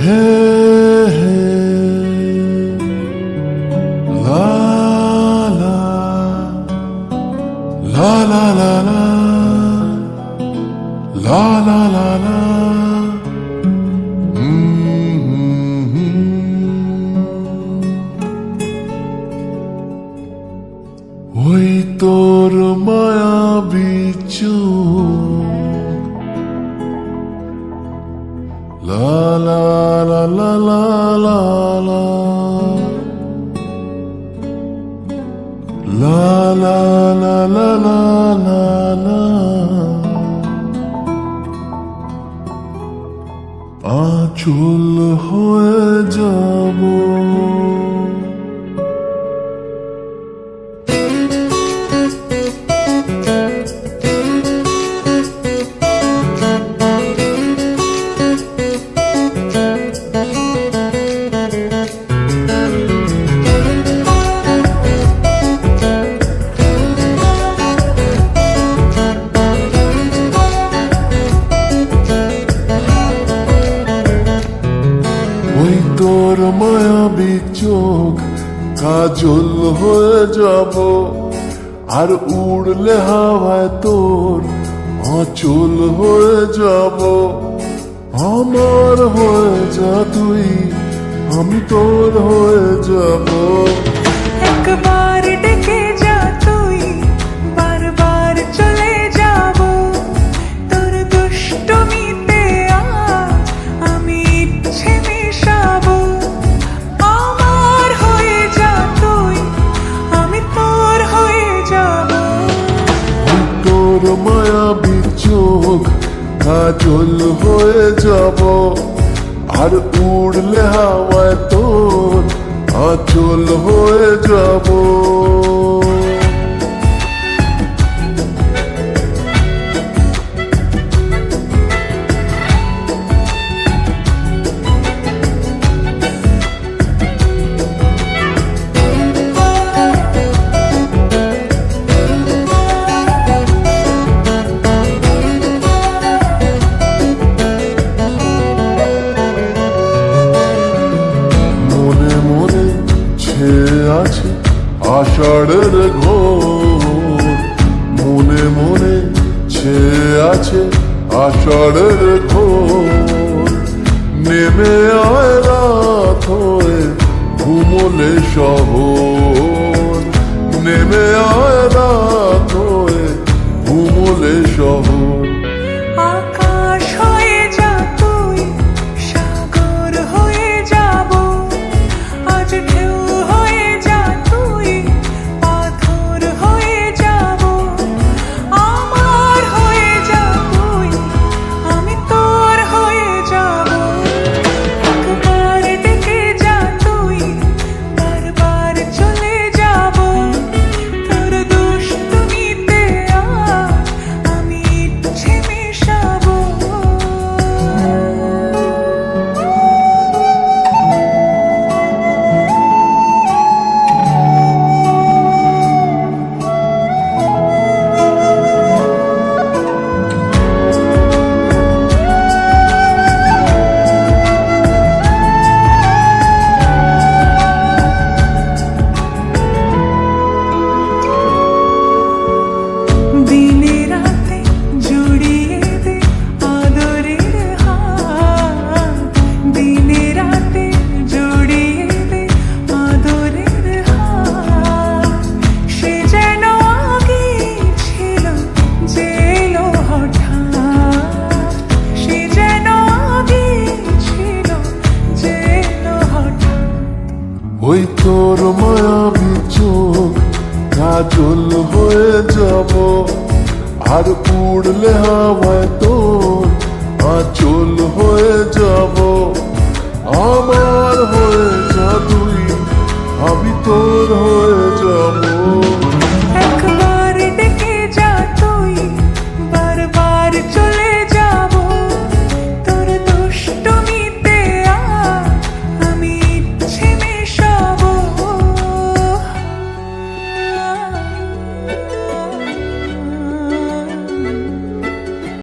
হে হে লা লা লা লা লা লা লা লা লা ওই তোর মায়াবী চোখ লা লা লা লা লা লা লা লা লা লা লা লা লা আঁচল হয়ে যাব ওই তোর মায়াবী চোখ কাজল হয়ে যাব আর উড়লে হাওয়ায় তোর আঁচল হয়ে যাব আমার হয়ে যা তুই আমি তোর হয়ে যাব একবার ডেকে যা তুই বারবার চলে যাব তোর দুষ্টমিতে আজ আমি ইচ্ছে মেশাবো আমার হয়ে যা তুই আমি তোর হয়ে যাব ওই তোর মায়াবী চোখ কাজল হয়ে যাব আর উড়লে হাওয়ায় তোর আঁচল হয়ে যাব মনে মনে ছেয়ে আছে আষাঢ়ের ঘোর মনে মনে ছেয়ে আছে আষাঢ়ের ঘোর নেমে আয় রাত হয়ে ঘুমলে শহর নেমে আয় রাত হয়ে ঘুমলে শহর আকাশ হয়ে যা তুই সাগর হয়ে যাব আজ ঢেউ হয়ে যা তুই পাথর হয়ে যাব আমার হয়ে যা তুই আমি তোর হয়ে যাব একবার ডেকে যা তুই বারবার চলে যাব তোর দুষ্টমিতে আজ আমি ইচ্ছে মেশাবো দিনে রাতে জুড়িয়ে দে আদরের হাত দিনে রাতে জুড়িয়ে দে আদরের হাত সে যেন আগে ছিল যে এলো হঠাৎ সে যেন আগে ছিল যে এলো হঠাৎ ওই তোর মায়াবী চোখ কাজল হয়ে যাব আর উড়লে হাওয়ায় তোর আঁচল হয়ে যাব আমার হয়ে যা তুই আমি তোর হয়ে